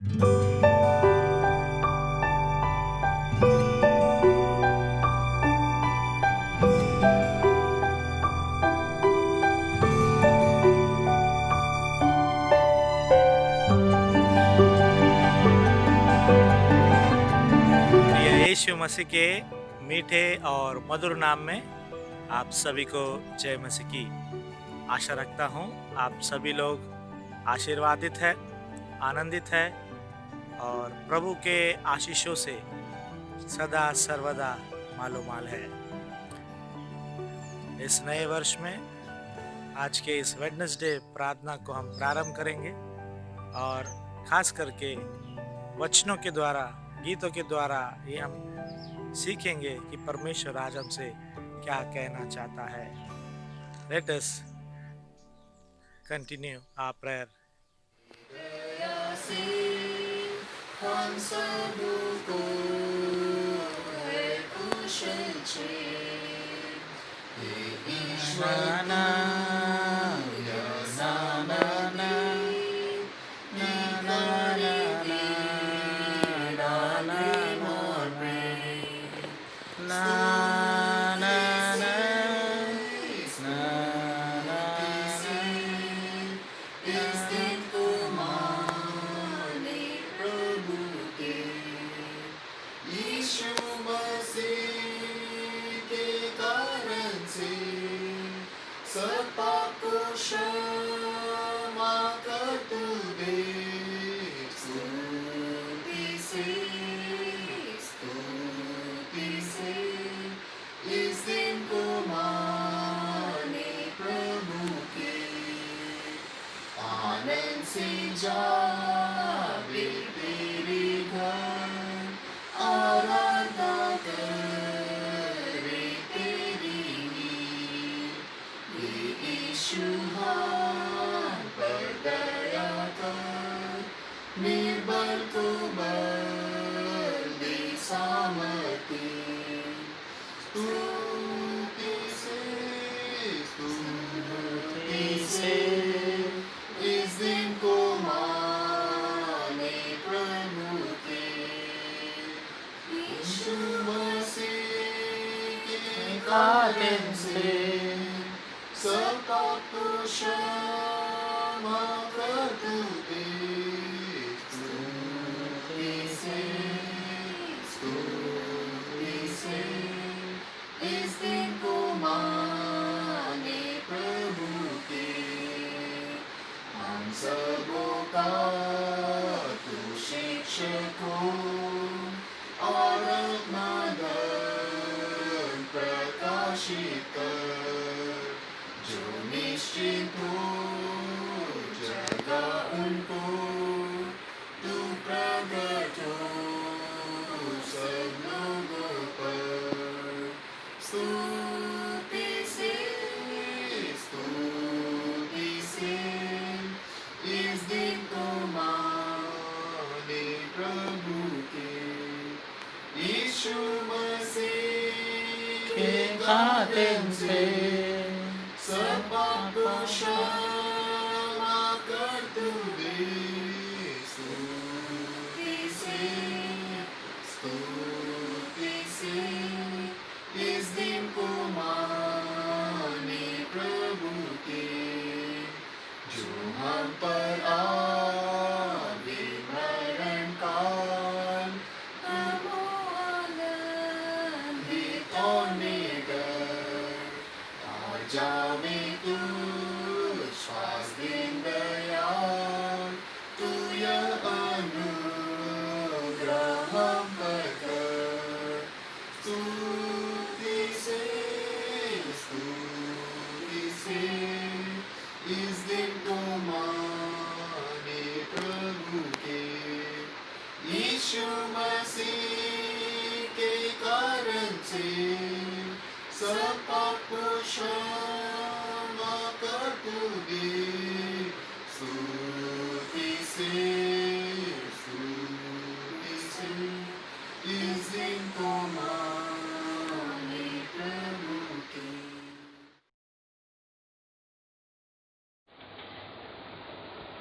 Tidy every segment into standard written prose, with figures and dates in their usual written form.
यीशु मसीह के मीठे और मधुर नाम में आप सभी को जय मसीह की। आशा रखता हूँ आप सभी लोग आशीर्वादित है, आनंदित है और प्रभु के आशीषों से सदा सर्वदा मालोमाल है। इस नए वर्ष में आज के इस वेडनेसडे प्रार्थना को हम प्रारंभ करेंगे और खास करके वचनों के द्वारा, गीतों के द्वारा ये हम सीखेंगे कि परमेश्वर आज हमसे क्या कहना चाहता है। Let us continue our prayer.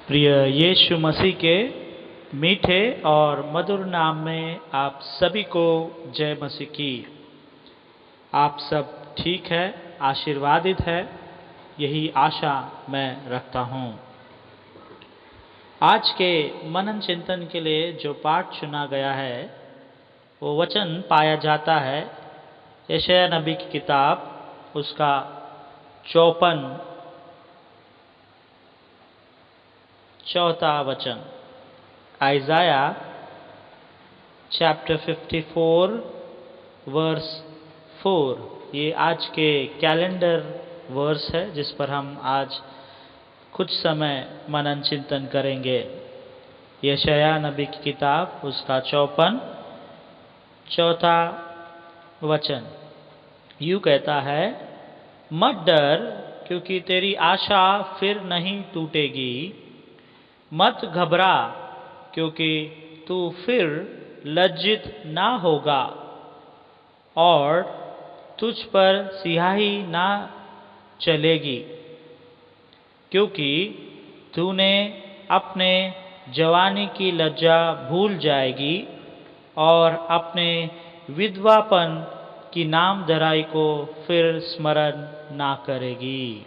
प्रिय यीशु मसीह के मीठे और मधुर नाम में आप सभी को जय मसीह की। आप सब ठीक है, आशीर्वादित है, यही आशा मैं रखता हूँ। आज के मनन चिंतन के लिए जो पाठ चुना गया है वो वचन पाया जाता है यशायाह नबी की किताब, उसका 54 वचन, Isaiah chapter 54 verse 4। ये आज के कैलेंडर वर्स है जिस पर हम आज कुछ समय मनन चिंतन करेंगे। यशायाह नबी की किताब, उसका 54 वचन यूँ कहता है, मत डर क्योंकि तेरी आशा फिर नहीं टूटेगी, मत घबरा क्योंकि तू फिर लज्जित ना होगा और तुझ पर सियाही ना चलेगी, क्योंकि तूने अपने जवानी की लज्जा भूल जाएगी और अपने विधवापन की नामधराई को फिर स्मरण ना करेगी।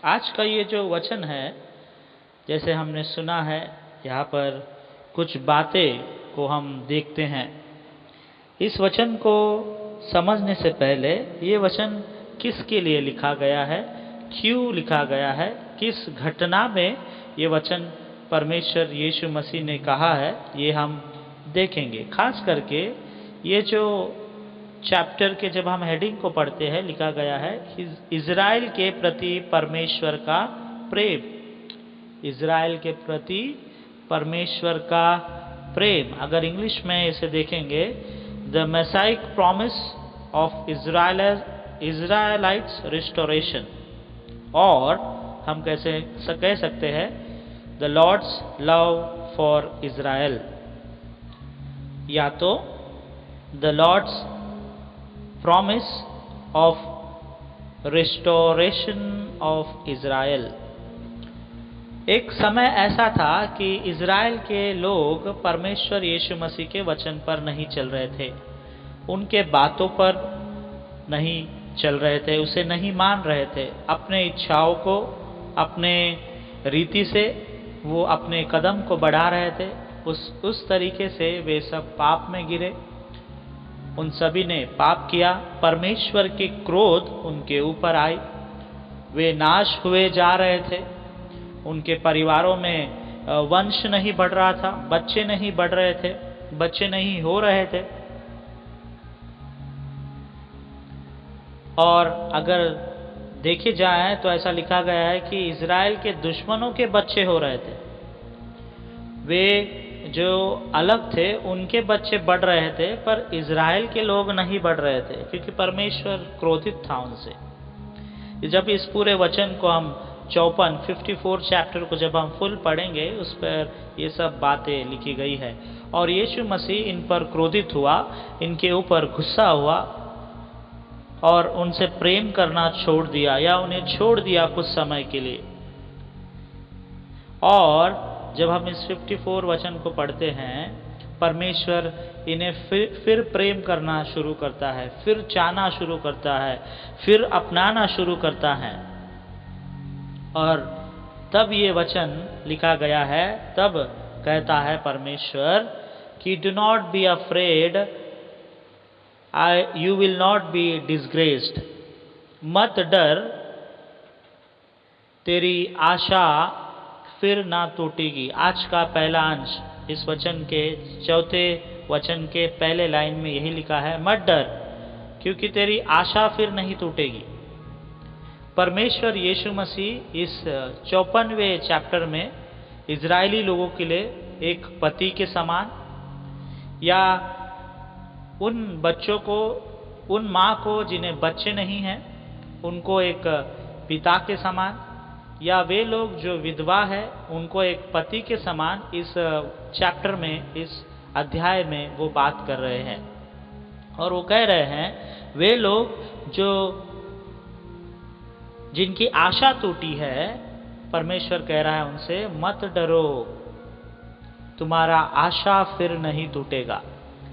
आज का ये जो वचन है, जैसे हमने सुना है, यहाँ पर कुछ बातें को हम देखते हैं। इस वचन को समझने से पहले ये वचन किसके लिए लिखा गया है, क्यों लिखा गया है, किस घटना में ये वचन परमेश्वर यीशु मसीह ने कहा है, ये हम देखेंगे। खास करके ये जो चैप्टर के जब हम हेडिंग को पढ़ते हैं, लिखा गया है इज़राइल के प्रति परमेश्वर का प्रेम। इज़राइल के प्रति परमेश्वर का प्रेम। अगर इंग्लिश में इसे देखेंगे, the Mosaic promise of Israelites restoration, और हम कैसे कह सकते हैं the Lord's love for Israel, या तो the Lord's promise of restoration of Israel. एक समय ऐसा था कि इज़राइल के लोग परमेश्वर यीशु मसीह के वचन पर नहीं चल रहे थे, उनके बातों पर नहीं चल रहे थे, उसे नहीं मान रहे थे। अपने इच्छाओं को, अपने रीति से वो अपने कदम को बढ़ा रहे थे। उस तरीके से वे सब पाप में गिरे। उन सभी ने पाप किया, परमेश्वर के क्रोध उनके ऊपर आई, वे नाश हुए जा रहे थे। उनके परिवारों में वंश नहीं बढ़ रहा था, बच्चे नहीं बढ़ रहे थे, बच्चे नहीं हो रहे थे। और अगर देखे जाए तो ऐसा लिखा गया है कि इज़राइल के दुश्मनों के बच्चे हो रहे थे। वे जो अलग थे उनके बच्चे बढ़ रहे थे, पर इज़राइल के लोग नहीं बढ़ रहे थे, क्योंकि परमेश्वर क्रोधित था उनसे। जब इस पूरे वचन को हम 54 चैप्टर को जब हम फुल पढ़ेंगे, उस पर ये सब बातें लिखी गई है। और यीशु मसीह इन पर क्रोधित हुआ, इनके ऊपर गुस्सा हुआ और उनसे प्रेम करना छोड़ दिया, या उन्हें छोड़ दिया कुछ समय के लिए। और जब हम इस 54 वचन को पढ़ते हैं, परमेश्वर इन्हें फिर प्रेम करना शुरू करता है, फिर चाहना शुरू करता है, फिर अपनाना शुरू करता है। और तब ये वचन लिखा गया है, तब कहता है परमेश्वर कि do not be afraid, you will not be disgraced. मत डर, तेरी आशा फिर ना टूटेगी। आज का पहला अंश इस वचन के 4 वचन के पहले लाइन में यही लिखा है, मत डर क्योंकि तेरी आशा फिर नहीं टूटेगी। परमेश्वर यीशु मसीह इस 54वें चैप्टर में इजरायली लोगों के लिए एक पति के समान, या उन बच्चों को, उन माँ को जिन्हें बच्चे नहीं हैं, उनको एक पिता के समान, या वे लोग जो विधवा है उनको एक पति के समान इस चैप्टर में, इस अध्याय में वो बात कर रहे हैं। और वो कह रहे हैं वे लोग जो जिनकी आशा टूटी है, परमेश्वर कह रहा है उनसे मत डरो। तुम्हारा आशा फिर नहीं टूटेगा।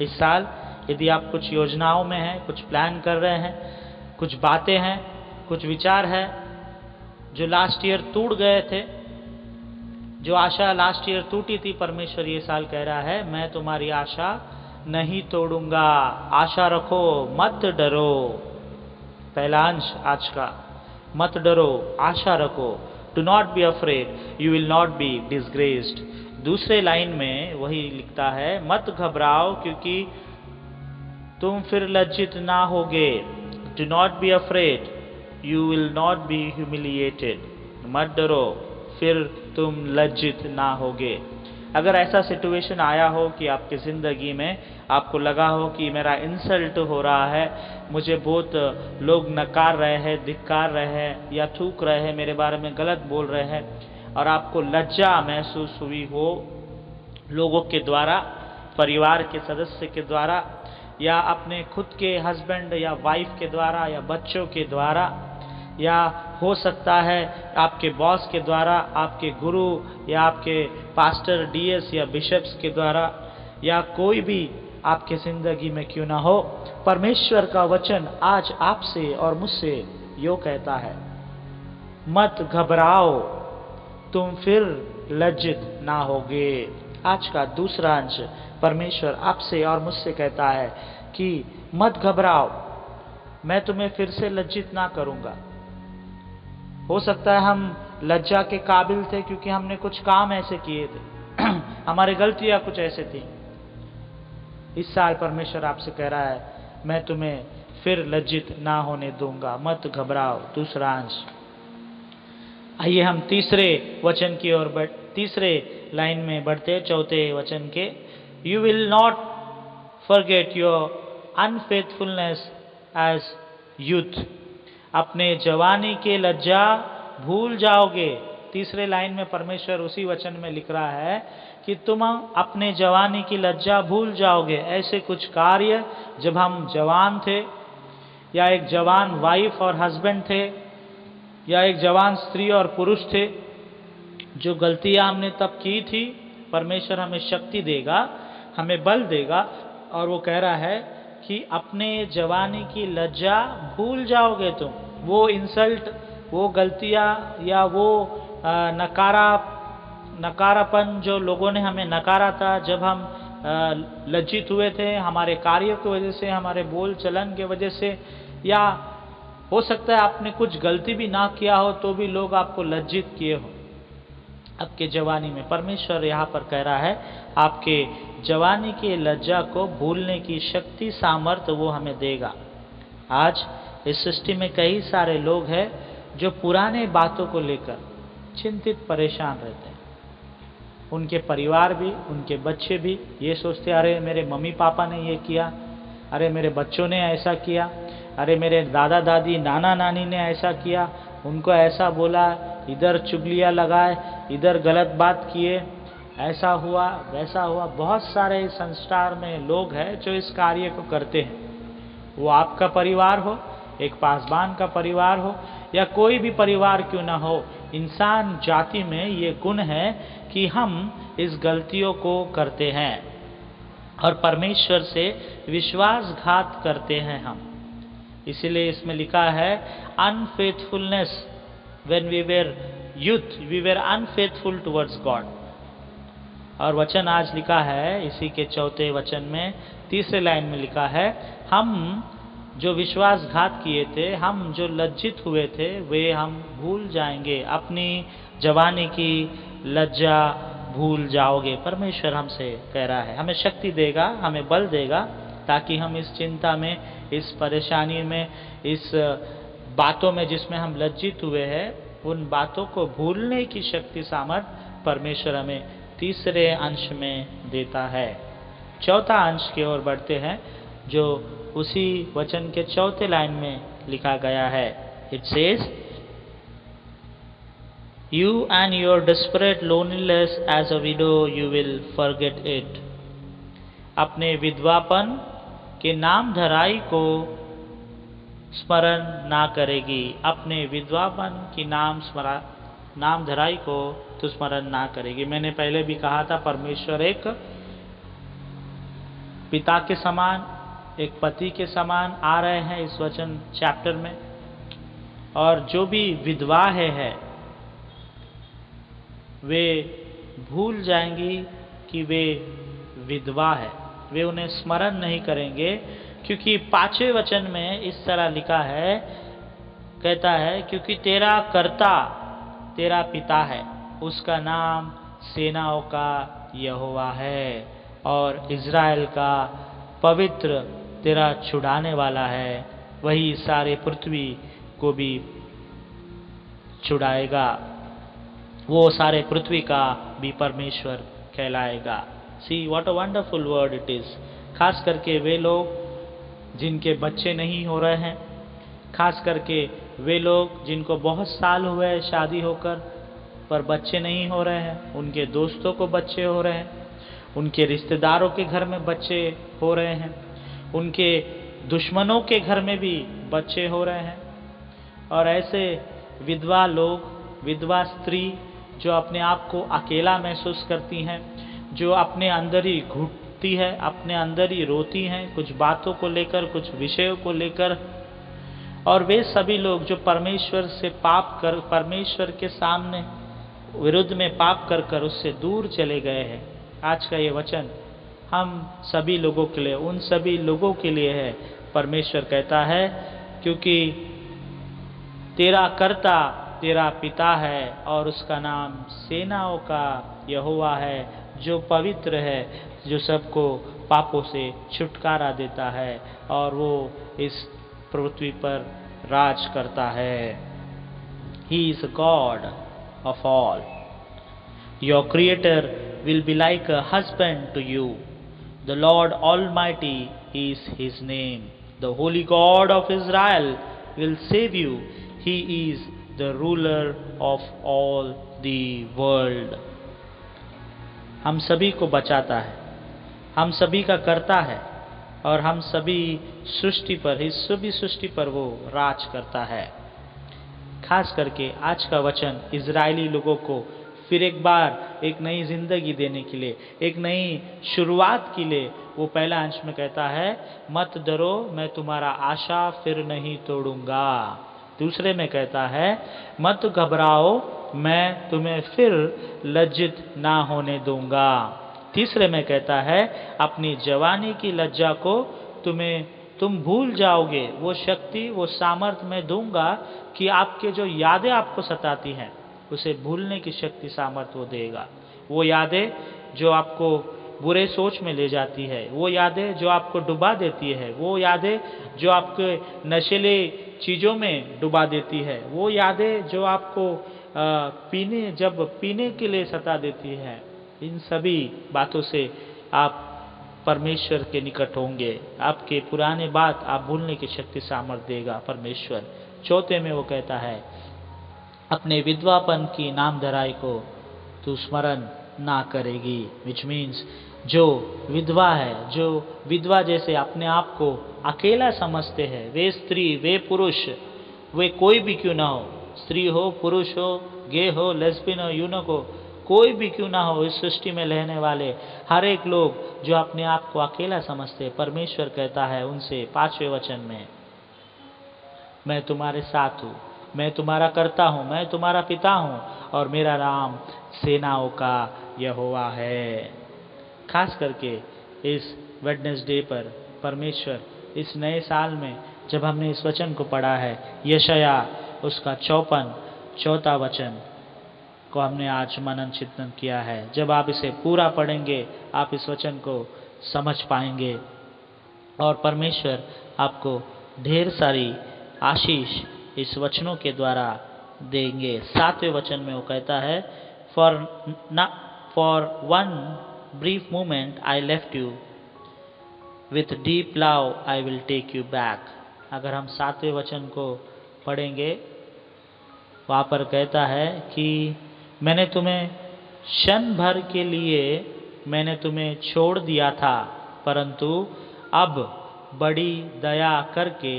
इस साल यदि आप कुछ योजनाओं में हैं, कुछ प्लान कर रहे हैं, कुछ बातें हैं, कुछ विचार है जो लास्ट ईयर टूट गए थे, जो आशा लास्ट ईयर टूटी थी, परमेश्वर ये साल कह रहा है मैं तुम्हारी आशा नहीं तोड़ूंगा। आशा रखो, मत डरो। पहला अंश आज का, मत डरो, आशा रखो। Do not be afraid, you will not be disgraced. दूसरे लाइन में वही लिखता है, मत घबराओ क्योंकि तुम फिर लज्जित ना होगे। Do not be afraid, you will not be humiliated. मत डरो, फिर तुम लज्जित ना होगे। अगर ऐसा सिचुएशन आया हो कि आपकी ज़िंदगी में आपको लगा हो कि मेरा इंसल्ट हो रहा है, मुझे बहुत लोग नकार रहे हैं, धिक्कार रहे हैं या थूक रहे हैं, मेरे बारे में गलत बोल रहे हैं, और आपको लज्जा महसूस हुई हो लोगों के द्वारा, परिवार के सदस्य के द्वारा, या अपने खुद के हस्बैंड या वाइफ के द्वारा, या बच्चों के द्वारा, या हो सकता है आपके बॉस के द्वारा, आपके गुरु या आपके पास्टर, डीएस या बिशप्स के द्वारा, या कोई भी आपके ज़िंदगी में क्यों ना हो, परमेश्वर का वचन आज आपसे और मुझसे यो कहता है, मत घबराओ, तुम फिर लज्जित ना होगे। आज का दूसरा अंश परमेश्वर आपसे और मुझसे कहता है कि मत घबराओ, मैं तुम्हें फिर से लज्जित ना करूंगा। हो सकता है हम लज्जा के काबिल थे क्योंकि हमने कुछ काम ऐसे किए थे हमारी गलतियां कुछ ऐसे थी। इस साल परमेश्वर आपसे कह रहा है, मैं तुम्हें फिर लज्जित ना होने दूंगा, मत घबराओ। दूसरा अंश। आइए हम तीसरे वचन की ओर तीसरे लाइन में बढ़ते, चौथे वचन के, you will not forget your unfaithfulness as youth. अपने जवानी के लज्जा भूल जाओगे। तीसरे लाइन में परमेश्वर उसी वचन में लिख रहा है कि तुम अपने जवानी की लज्जा भूल जाओगे। ऐसे कुछ कार्य जब हम जवान थे, या एक जवान वाइफ और हस्बैंड थे, या एक जवान स्त्री और पुरुष थे, जो गलतियां हमने तब की थी, परमेश्वर हमें शक्ति देगा, हमें बल देगा, और वो कह रहा है कि अपने जवानी की लज्जा भूल जाओगे तुम। वो इंसल्ट, वो गलतियां, या वो नकारापन जो लोगों ने हमें नकारा था, जब हम लज्जित हुए थे हमारे कार्यों की वजह से, हमारे बोल चलन के वजह से, या हो सकता है आपने कुछ गलती भी ना किया हो तो भी लोग आपको लज्जित किए हो आपके जवानी में। परमेश्वर यहाँ पर कह रहा है, आपके जवानी की लज्जा को भूलने की शक्ति, सामर्थ्य वो हमें देगा। आज इस सृष्टि में कई सारे लोग हैं जो पुराने बातों को लेकर चिंतित, परेशान रहते हैं। उनके परिवार भी, उनके बच्चे भी ये सोचते, अरे मेरे मम्मी पापा ने ये किया, अरे मेरे बच्चों ने ऐसा किया, अरे मेरे दादा दादी, नाना नानी ने ऐसा किया, उनको ऐसा बोला, इधर चुगलियाँ लगाए, इधर गलत बात किए, ऐसा हुआ वैसा हुआ। बहुत सारे संस्कार में लोग हैं जो इस कार्य को करते हैं। वो आपका परिवार हो, एक पासबान का परिवार हो, या कोई भी परिवार क्यों ना हो, इंसान जाति में ये गुण है कि हम इस गलतियों को करते हैं और परमेश्वर से विश्वासघात करते हैं हम। इसीलिए इसमें लिखा है, unfaithfulness, when we were youth we were unfaithful towards God. और वचन आज लिखा है इसी के चौथे वचन में, तीसरे लाइन में लिखा है, हम जो विश्वासघात किए थे, हम जो लज्जित हुए थे, वे हम भूल जाएंगे। अपनी जवानी की लज्जा भूल जाओगे। परमेश्वर हमसे कह रहा है, हमें शक्ति देगा, हमें बल देगा, ताकि हम इस चिंता में, इस परेशानी में, इस बातों में जिसमें हम लज्जित हुए हैं, उन बातों को भूलने की शक्ति, सामर्थ परमेश्वर हमें तीसरे अंश में देता है। चौथा अंश की ओर बढ़ते हैं, जो उसी वचन के चौथे लाइन में लिखा गया है। It says, You and your desperate loneliness as a widow, you will forget it. अपने विधवापन के नाम धराई को स्मरण ना करेगी। अपने विधवापन की नाम नाम धराई को तू स्मरण ना करेगी। मैंने पहले भी कहा था, परमेश्वर एक पिता के समान, एक पति के समान आ रहे हैं इस वचन चैप्टर में। और जो भी विधवा है वे भूल जाएंगी कि वे विधवा है, वे उन्हें स्मरण नहीं करेंगे, क्योंकि 5वें वचन में इस तरह लिखा है, कहता है, क्योंकि तेरा कर्ता तेरा पिता है, उसका नाम सेनाओं का यहोवा है, और इज़राइल का पवित्र तेरा छुड़ाने वाला है, वही सारे पृथ्वी को भी छुड़ाएगा, वो सारे पृथ्वी का भी परमेश्वर कहलाएगा। See what a wonderful word it is. खास करके वे लोग जिनके बच्चे नहीं हो रहे हैं, खास करके वे लोग जिनको बहुत साल हुए हैं शादी होकर पर बच्चे नहीं हो रहे हैं, उनके दोस्तों को बच्चे हो रहे हैं, उनके रिश्तेदारों के घर में बच्चे हो रहे हैं, उनके दुश्मनों के घर में भी बच्चे हो रहे हैं। और ऐसे विधवा लोग, विधवा स्त्री जो अपने आप को अकेला महसूस करती हैं, जो अपने अंदर ही घुटती है, अपने अंदर ही रोती हैं कुछ बातों को लेकर, कुछ विषयों को लेकर, और वे सभी लोग जो परमेश्वर से पाप कर, परमेश्वर के सामने विरुद्ध में पाप कर कर उससे दूर चले गए हैं। आज का ये वचन हम सभी लोगों के लिए, उन सभी लोगों के लिए है। परमेश्वर कहता है, क्योंकि तेरा कर्ता तेरा पिता है और उसका नाम सेनाओं का यहोवा है, जो पवित्र है, जो सबको पापों से छुटकारा देता है, और वो इस पृथ्वी पर राज करता है। He is God of all. Your Creator will be like a husband to you. The Lord Almighty is His name. The Holy God of Israel will save you. He is the ruler of all the world. हम सभी को बचाता है, हम सभी का करता है, और हम सभी सृष्टि पर, इस सभी सृष्टि पर वो राज करता है। खास करके आज का वचन इजरायली लोगों को फिर एक बार एक नई जिंदगी देने के लिए, एक नई शुरुआत के लिए, वो पहला अंश में कहता है, मत डरो, मैं तुम्हारा आशा फिर नहीं तोड़ूंगा। दूसरे में कहता है, मत घबराओ, मैं तुम्हें फिर लज्जित ना होने दूंगा। तीसरे में कहता है, अपनी जवानी की लज्जा को तुम भूल जाओगे, वो शक्ति, वो सामर्थ्य मैं दूंगा कि आपके जो यादें आपको सताती हैं उसे भूलने की शक्ति, सामर्थ्य वो देगा। वो यादें जो आपको बुरे सोच में ले जाती है, वो यादें जो आपको डुबा देती है, वो यादें जो आपके नशीले चीज़ों में डुबा देती है, वो यादें जो आपको जब पीने के लिए सता देती है, इन सभी बातों से आप परमेश्वर के निकट होंगे। आपके पुराने बात आप भूलने की शक्ति, सामर्थ्य देगा परमेश्वर। चौथे में वो कहता है, अपने विधवापन की नामधराई को तू स्मरण ना करेगी। विच मीन्स जो विधवा है, जो विधवा जैसे अपने आप को अकेला समझते हैं, वे स्त्री, वे पुरुष, वे कोई भी क्यों ना हो, स्त्री हो, पुरुष हो, गे हो, लेस्बियन हो, यूनक हो, कोई भी क्यों ना हो, इस सृष्टि में रहने वाले हर एक लोग जो अपने आप को अकेला समझते हैं, परमेश्वर कहता है उनसे 5वें वचन में, मैं तुम्हारे साथ हूँ, मैं तुम्हारा कर्ता हूँ, मैं तुम्हारा पिता हूँ, और मेरा नाम सेनाओं का यहोवा है। खास करके इस वेडनेसडे पर परमेश्वर इस नए साल में जब हमने इस वचन को पढ़ा है, यशाया उसका 54 वचन को हमने आज मनन चिंतन किया है। जब आप इसे पूरा पढ़ेंगे आप इस वचन को समझ पाएंगे, और परमेश्वर आपको ढेर सारी आशीष इस वचनों के द्वारा देंगे। 7वें वचन में वो कहता है, for one brief moment I left you, with deep love I will take you back. अगर हम 7वें वचन को पढ़ेंगे, वहाँ पर कहता है कि मैंने तुम्हें क्षण भर के लिए मैंने तुम्हें छोड़ दिया था, परंतु अब बड़ी दया करके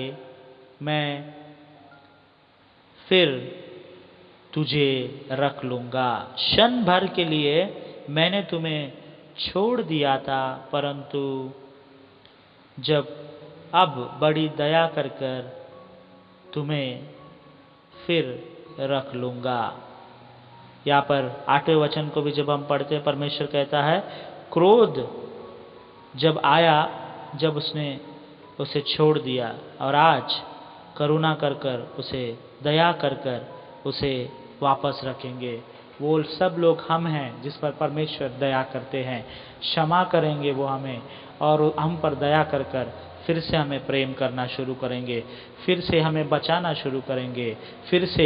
मैं फिर तुझे रख लूँगा। क्षण भर के लिए मैंने तुम्हें छोड़ दिया था, परंतु जब अब बड़ी दया कर कर तुम्हें फिर रख लूँगा। यहाँ पर 8वें वचन को भी जब हम पढ़ते हैं, परमेश्वर कहता है क्रोध जब आया, जब उसने उसे छोड़ दिया, और आज करुणा कर कर उसे, दया कर कर उसे वापस रखेंगे। वो सब लोग हम हैं जिस पर परमेश्वर दया करते हैं, क्षमा करेंगे वो हमें, और हम पर दया कर कर फिर से हमें प्रेम करना शुरू करेंगे, फिर से हमें बचाना शुरू करेंगे, फिर से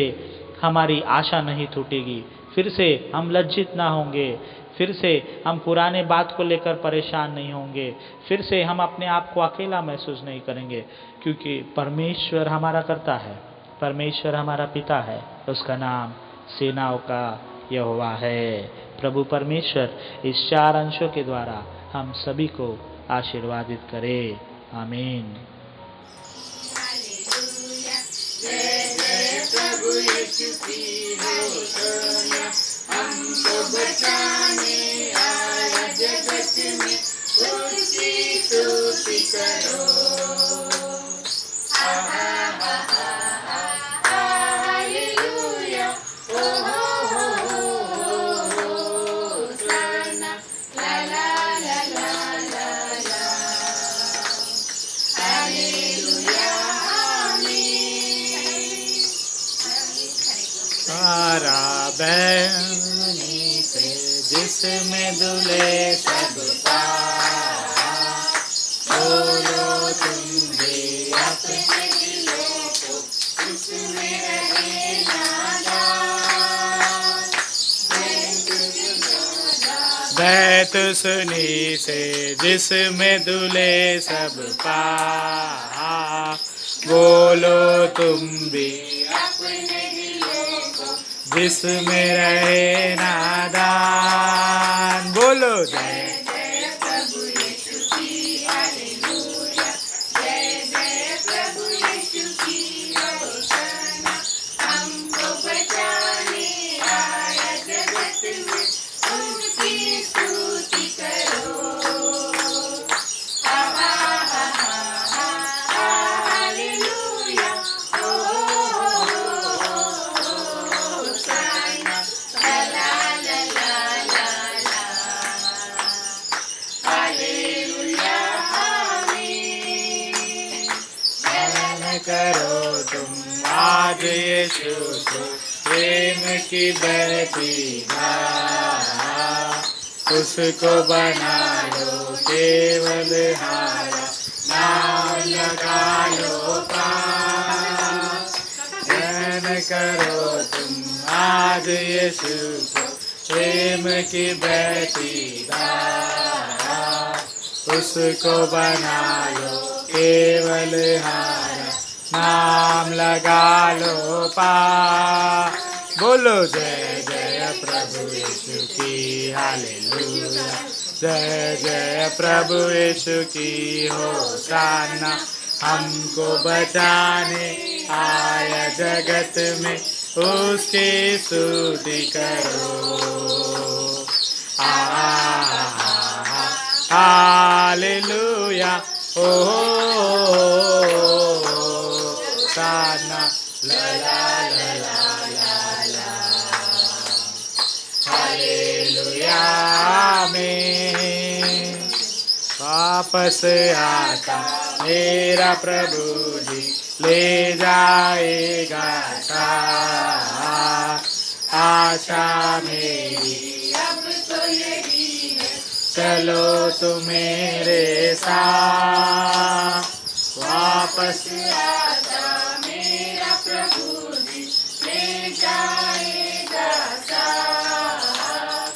हमारी आशा नहीं टूटेगी, फिर से हम लज्जित ना होंगे, फिर से हम पुराने बात को लेकर परेशान नहीं होंगे, फिर से हम अपने आप को अकेला महसूस नहीं करेंगे, क्योंकि परमेश्वर हमारा करता है, परमेश्वर हमारा पिता है, उसका नाम सेनाओं का यहोवा है। प्रभु परमेश्वर इस 4 अंशों के द्वारा हम सभी को आशीर्वादित करे। आमीन। बैनी से जिसमें दुले सब पाया, बोलो तुम भी अपने दिलों को उसमें रहे नादान। बैत सुनी से जिसमें दुले सब पाया, बोलो तुम भी जिसमें रहे नादान। बोलो जय जय प्रभु यीशु की हालेलुया, जय जय प्रभु यीशु की होशाना। हमको बचाने आया जगत में, उसकी स्तुति करो। हालेलुया, करो तुम आज यीशु को प्रेम की बरतीना, उसको बना लो केवल हारा, नाम लगा लो पास। ध्यान करो तुम आज यीशु को प्रेम की बरतीना, उसको बना लो केवल हारा, नाम लगा लो पा। बोलो जय जय प्रभु यीशु की हालेलुया, जय जय प्रभु यीशु की होशाना। हमको बचाने आया जगत में, उसकी स्तुति करो। हालेलुया, ओ साना ला ला ला ला ला ला। हालेलुया में वापस आता मेरा प्रभु जी, ले जाएगा साथ। आशा मेरी अब तो यही है, चलो तुम मेरे साथ। वापस आता मेरा प्रभु जी, ले जाएगा साथ।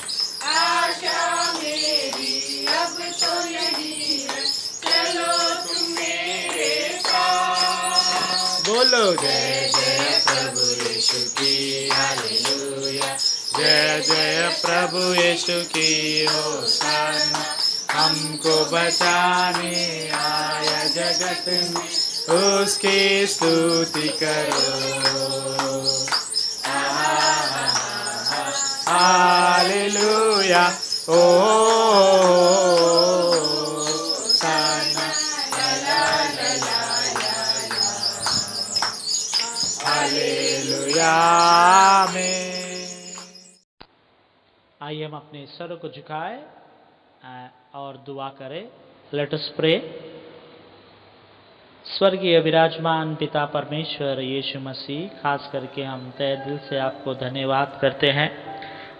आशा मेरी अब तो यही है, चलो तुम मेरे साथ। बोलो जय जय प्रभु यीशु की हालेलुया, जय जय प्रभु यीशु की होशाना। हमको बचाने आया जगत में, उसकी स्तुति करो। हालेलुया ओ साना ला ला ला हालेलुया में। आइए हम अपने सर को झुकाए और दुआ करें। Let us pray. स्वर्गीय विराजमान पिता परमेश्वर यीशु मसीह, खास करके हम तहे दिल से आपको धन्यवाद करते हैं।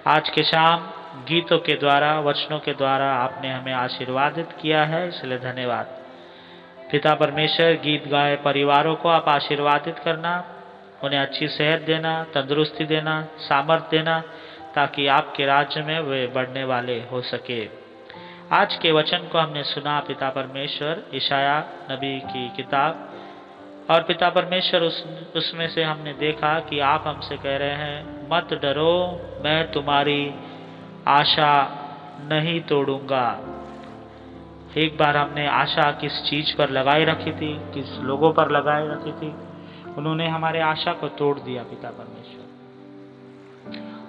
आज के शाम गीतों के द्वारा, वचनों के द्वारा आपने हमें आशीर्वादित किया है, इसलिए धन्यवाद। पिता परमेश्वर, गीत गाए परिवारों को आप आशीर्वादित करना, उन्हें अच्छी सेहत देना, तंदुरुस्ती देना, सामर्थ्य देना, ताकि आपके राज्य में वे बढ़ने वाले हो सके। आज के वचन को हमने सुना पिता परमेश्वर, यशाया नबी की किताब, और पिता परमेश्वर उसमें से हमने देखा कि आप हमसे कह रहे हैं, मत डरो, मैं तुम्हारी आशा नहीं तोड़ूंगा। एक बार हमने आशा किस चीज पर लगाई रखी थी, किस लोगों पर लगाई रखी थी, उन्होंने हमारे आशा को तोड़ दिया पिता परमेश्वर।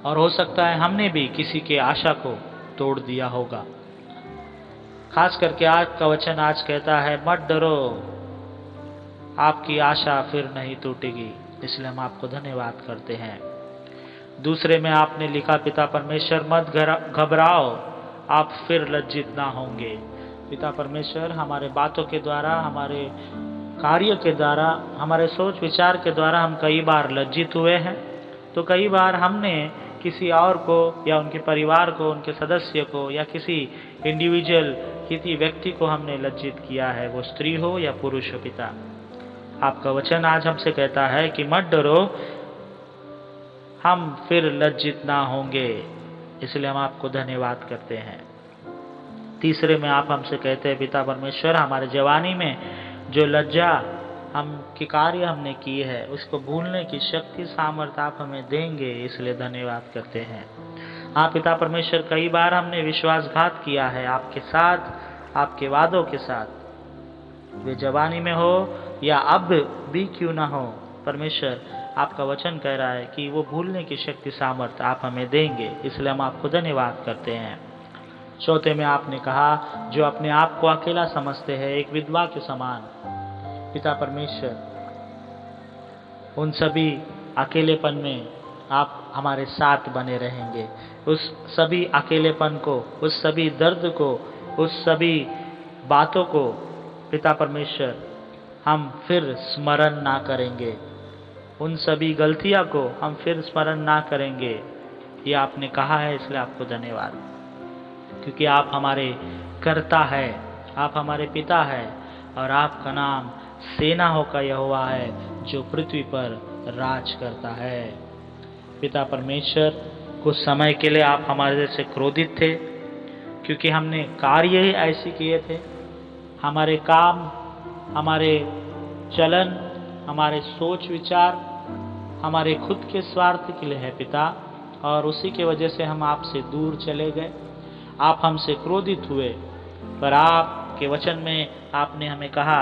और हो सकता है हमने भी किसी के आशा को तोड़ दिया होगा। खास करके आज का वचन आज कहता है, मत डरो, आपकी आशा फिर नहीं टूटेगी। इसलिए हम आपको धन्यवाद करते हैं। दूसरे में आपने लिखा, पिता परमेश्वर, मत घबराओ, आप फिर लज्जित ना होंगे। पिता परमेश्वर, हमारे बातों के द्वारा, हमारे कार्य के द्वारा, हमारे सोच विचार के द्वारा हम कई बार लज्जित हुए हैं। तो कई बार हमने किसी और को या उनके परिवार को, उनके सदस्य को, या किसी इंडिविजुअल, किसी व्यक्ति को हमने लज्जित किया है, वो स्त्री हो या पुरुष हो। पिता, आपका वचन आज हमसे कहता है कि मत डरो, हम फिर लज्जित ना होंगे। इसलिए हम आपको धन्यवाद करते हैं। तीसरे में आप हमसे कहते हैं, पिता परमेश्वर, हमारे जवानी में जो लज्जा हम के कार्य हमने किए हैं, उसको भूलने की शक्ति, सामर्थ्य आप हमें देंगे। इसलिए धन्यवाद करते हैं। हाँ पिता परमेश्वर, कई बार हमने विश्वासघात किया है आपके साथ, आपके वादों के साथ, वे जवानी में हो या अब भी क्यों ना हो। परमेश्वर, आपका वचन कह रहा है कि वो भूलने की शक्ति, सामर्थ्य आप हमें देंगे। इसलिए हम आपको धन्यवाद करते हैं। चौथे में आपने कहा, जो अपने आप को अकेला समझते हैं, एक विधवा के समान, पिता परमेश्वर, उन सभी अकेलेपन में आप हमारे साथ बने रहेंगे। उस सभी अकेलेपन को, उस सभी दर्द को, उस सभी बातों को पिता परमेश्वर हम फिर स्मरण ना करेंगे। उन सभी गलतियां को हम फिर स्मरण ना करेंगे। ये आपने कहा है, इसलिए आपको धन्यवाद, क्योंकि आप हमारे कर्ता है, आप हमारे पिता है, और आपका नाम सेनाओं का यहोवा है, जो पृथ्वी पर राज करता है। पिता परमेश्वर, कुछ समय के लिए आप हमारे से क्रोधित थे, क्योंकि हमने कार्य ही ऐसे किए थे। हमारे काम, हमारे चलन, हमारे सोच विचार हमारे खुद के स्वार्थ के लिए है पिता, और उसी के वजह से हम आपसे दूर चले गए। आप हमसे क्रोधित हुए, पर आपके वचन में आपने हमें कहा,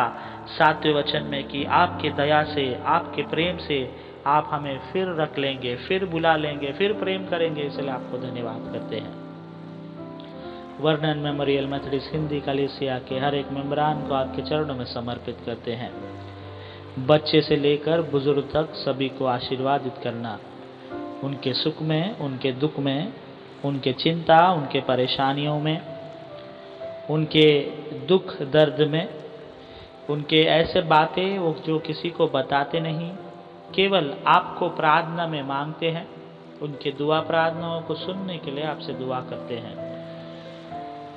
7वें वचन में, कि आपके दया से, आपके प्रेम से आप हमें फिर रख लेंगे, फिर बुला लेंगे, फिर प्रेम करेंगे। इसलिए आपको धन्यवाद करते हैं। वर्णन मेमोरियल मेथोडिस्ट हिंदी कलीसिया के हर एक मेंबरान को आपके चरणों में समर्पित करते हैं। बच्चे से लेकर बुजुर्ग तक सभी को आशीर्वादित करना, उनके सुख में, उनके दुख में, उनके चिंता, उनके परेशानियों में, उनके दुख दर्द में, उनके ऐसे बातें वो जो किसी को बताते नहीं, केवल आपको प्रार्थना में मांगते हैं। उनके दुआ प्रार्थनाओं को सुनने के लिए आपसे दुआ करते हैं।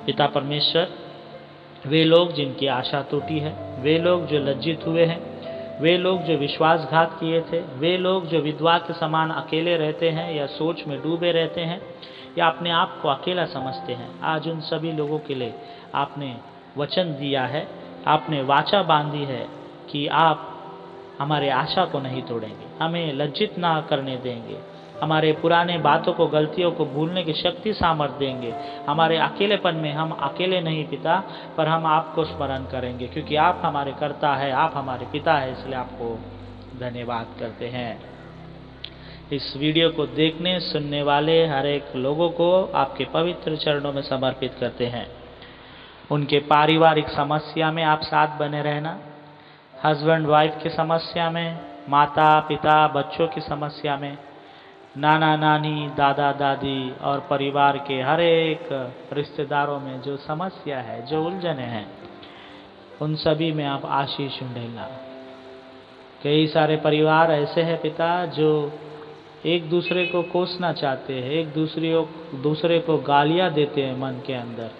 पिता परमेश्वर, वे लोग जिनकी आशा टूटी है, वे लोग जो लज्जित हुए हैं, वे लोग जो विश्वासघात किए थे, वे लोग जो विधवा के समान अकेले रहते हैं या सोच में डूबे रहते हैं या अपने आप को अकेला समझते हैं, आज उन सभी लोगों के लिए आपने वचन दिया है, आपने वाचा बांधी है कि आप हमारे आशा को नहीं तोड़ेंगे, हमें लज्जित ना करने देंगे, हमारे पुराने बातों को, गलतियों को भूलने की शक्ति, सामर्थ्य देंगे। हमारे अकेलेपन में हम अकेले नहीं पिता, पर हम आपको स्मरण करेंगे, क्योंकि आप हमारे कर्ता है, आप हमारे पिता है। इसलिए आपको धन्यवाद करते हैं। इस वीडियो को देखने सुनने वाले हर एक लोगों को आपके पवित्र चरणों में समर्पित करते हैं। उनके पारिवारिक समस्या में आप साथ बने रहना, हस्बैंड वाइफ की समस्या में, माता पिता बच्चों की समस्या में, नाना नानी दादा दादी और परिवार के हर एक रिश्तेदारों में जो समस्या है, जो उलझने हैं, उन सभी में आप आशीष ढूंढना। कई सारे परिवार ऐसे हैं पिता जो एक दूसरे को कोसना चाहते हैं, एक दूसरे को गालियां देते हैं मन के अंदर,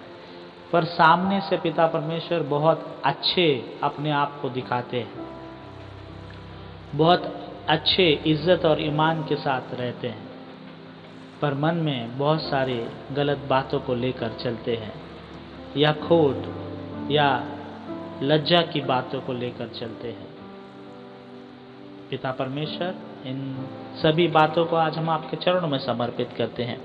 पर सामने से पिता परमेश्वर बहुत अच्छे अपने आप को दिखाते हैं, बहुत अच्छे इज्जत और ईमान के साथ रहते हैं, पर मन में बहुत सारी गलत बातों को लेकर चलते हैं, या खोट या लज्जा की बातों को लेकर चलते हैं। पिता परमेश्वर, इन सभी बातों को आज हम आपके चरणों में समर्पित करते हैं।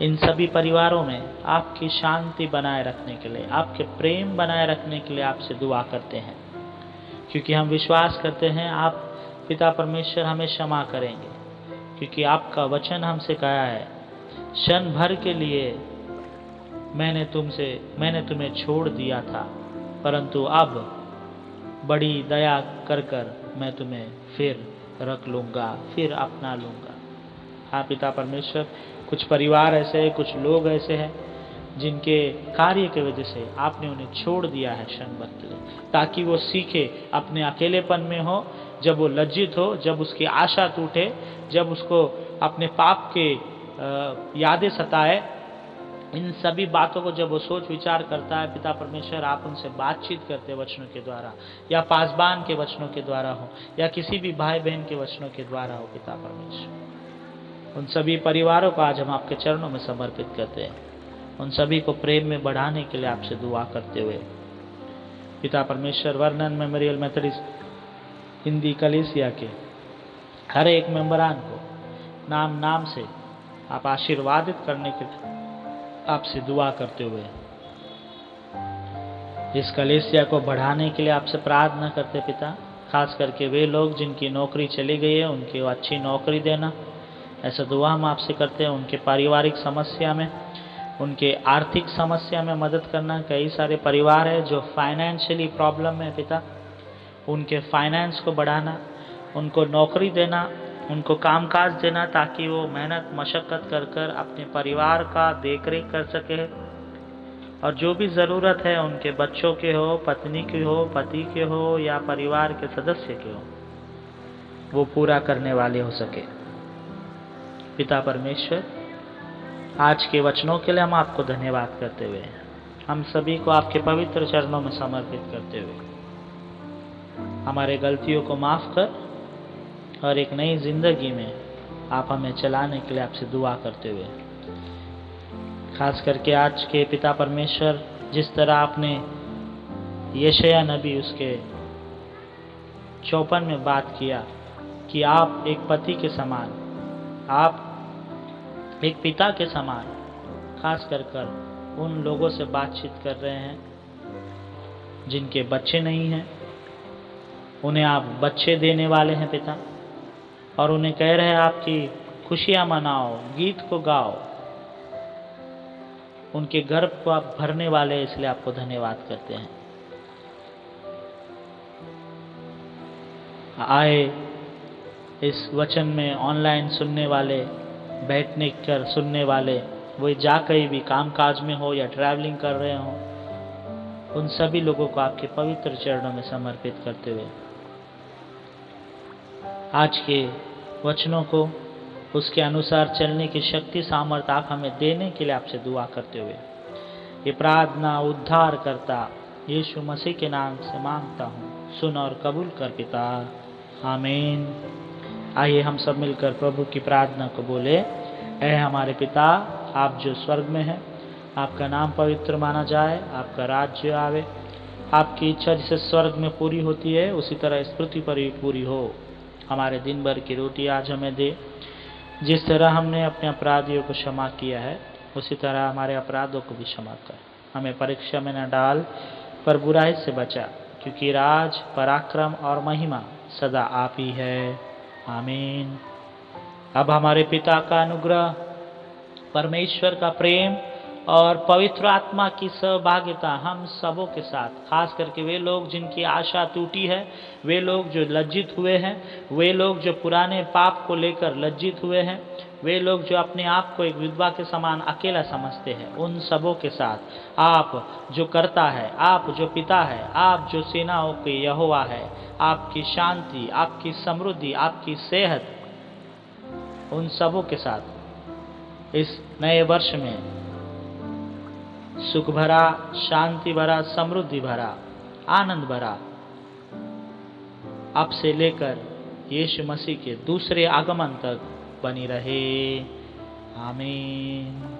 इन सभी परिवारों में आपकी शांति बनाए रखने के लिए, आपके प्रेम बनाए रखने के लिए आपसे दुआ करते हैं, क्योंकि हम विश्वास करते हैं आप पिता परमेश्वर हमें क्षमा करेंगे, क्योंकि आपका वचन हमसे कहा है, क्षण भर के लिए मैंने तुम्हें छोड़ दिया था, परंतु अब बड़ी दया कर मैं तुम्हें फिर रख लूँगा, फिर अपना लूँगा। हाँ पिता परमेश्वर, कुछ परिवार ऐसे हैं, कुछ लोग ऐसे हैं जिनके कार्य की वजह से आपने उन्हें छोड़ दिया है क्षण भर के लिए, ताकि वो सीखे अपने अकेलेपन में हो, जब वो लज्जित हो, जब उसकी आशा टूटे, जब उसको अपने पाप के यादें सताए, इन सभी बातों को जब वो सोच विचार करता है, पिता परमेश्वर आप उनसे बातचीत करते हैं वचनों के द्वारा, या पासबान के वचनों के द्वारा हो, या किसी भी भाई बहन के वचनों के द्वारा हो। पिता परमेश्वर, उन सभी परिवारों को आज हम आपके चरणों में समर्पित करते हैं, उन सभी को प्रेम में बढ़ाने के लिए आपसे दुआ करते हुए पिता परमेश्वर, वर्णन मेमोरियल मेथोडिस्ट हिंदी कलीसिया के हर एक मेंबरान को नाम नाम से आप आशीर्वादित करने के आपसे दुआ करते हुए इस कलीसिया को बढ़ाने के लिए आपसे प्रार्थना करते पिता। खास करके वे लोग जिनकी नौकरी चली गई है, उनकी अच्छी नौकरी देना, ऐसा दुआ हम आपसे करते हैं। उनके पारिवारिक समस्या में, उनके आर्थिक समस्या में मदद करना। कई सारे परिवार है जो फाइनेंशियली प्रॉब्लम में पिता, उनके फाइनेंस को बढ़ाना, उनको नौकरी देना, उनको कामकाज देना, ताकि वो मेहनत मशक्क़त कर अपने परिवार का देखरेख कर सके, और जो भी ज़रूरत है उनके बच्चों के हो, पत्नी के हो, पति के हो, या परिवार के सदस्य के हो, वो पूरा करने वाले हो सके। पिता परमेश्वर, आज के वचनों के लिए हम आपको धन्यवाद करते हुए हम सभी को आपके पवित्र चरणों में समर्पित करते हुए हमारे गलतियों को माफ़ कर और एक नई जिंदगी में आप हमें चलाने के लिए आपसे दुआ करते हुए, खास करके आज के पिता परमेश्वर, जिस तरह आपने यशायाह नबी उसके 54 में बात किया कि आप एक पति के समान, आप एक पिता के समान, खास कर उन लोगों से बातचीत कर रहे हैं जिनके बच्चे नहीं हैं, उन्हें आप बच्चे देने वाले हैं पिता, और उन्हें कह रहे हैं आपकी खुशियाँ मनाओ, गीत को गाओ, उनके गर्भ को आप भरने वाले, इसलिए आपको धन्यवाद करते हैं। आए इस वचन में ऑनलाइन सुनने वाले, बैठने कर सुनने वाले, वो जा कहीं भी काम काज में हो या ट्रैवलिंग कर रहे हो, उन सभी लोगों को आपके पवित्र चरणों में समर्पित करते हुए आज के वचनों को उसके अनुसार चलने की शक्ति सामर्थ्य आप हमें देने के लिए आपसे दुआ करते हुए ये प्रार्थना उद्धार करता यीशु मसीह के नाम से मांगता हूँ, सुन और कबूल कर पिता, आमीन। आइए हम सब मिलकर प्रभु की प्रार्थना को बोले। ऐ हमारे पिता, आप जो स्वर्ग में हैं, आपका नाम पवित्र माना जाए, आपका राज्य आवे, आपकी इच्छा जिसे स्वर्ग में पूरी होती है उसी तरह इस पृथ्वी पर भी पूरी हो। हमारे दिन भर की रोटी आज हमें दे, जिस तरह हमने अपने अपराधियों को क्षमा किया है उसी तरह हमारे अपराधों को भी क्षमा कर, हमें परीक्षा में न डाल पर बुराई से बचा, क्योंकि राज, पराक्रम और महिमा सदा आप ही है, आमीन। अब हमारे पिता का अनुग्रह, परमेश्वर का प्रेम और पवित्र आत्मा की सहभागिता हम सबों के साथ, खास करके वे लोग जिनकी आशा टूटी है, वे लोग जो लज्जित हुए हैं, वे लोग जो पुराने पाप को लेकर लज्जित हुए हैं, वे लोग जो अपने आप को एक विधवा के समान अकेला समझते हैं, उन सबों के साथ आप जो करता है, आप जो पिता है, आप जो सेनाओं के यहोवा है, आपकी शांति, आपकी समृद्धि, आपकी सेहत, उन सबों के साथ इस नए वर्ष में सुख भरा, शांति भरा, समृद्धि भरा, आनंद भरा अब से लेकर यीशु मसीह के दूसरे आगमन तक बनी रहे। आमीन।